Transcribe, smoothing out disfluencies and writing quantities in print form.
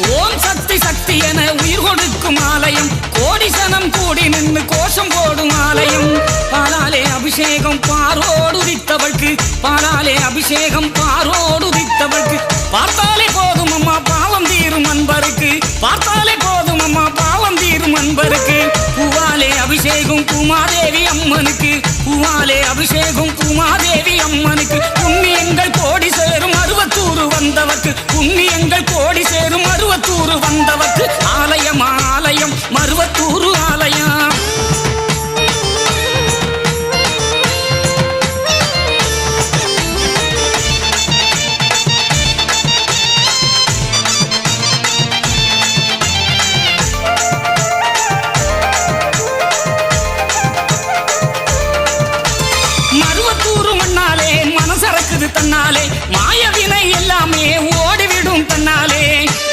ஓம் சக்தி சக்தி என உயிர் கொடுக்கும் ஆலயம், கோடி சனம் கூடி நின்று கோஷம் போடும் ஆலயம். பாலாலே அபிஷேகம் பாரோடு உதித்தவൾക്ക്, பாலாலே அபிஷேகம் பாரோடு உதித்தவൾക്ക്. பார்த்தாலே போதும் அம்மா பாவம் தீரும் அன்பருக்கு, பார்த்தாலே போதும் அம்மா பாவம் தீரும் அன்பருக்கு. பூவாலே அபிஷேகம் பூமாதேவி அம்மனுக்கு, பூவாலே அபிஷேகம் பூமாதேவி அம்மனுக்கு. புண்ணியங்கள் கோடி சேரும் அருவத்தூர் வந்தவர்க்கு, புண்ணியங்கள் கோடி சேரும்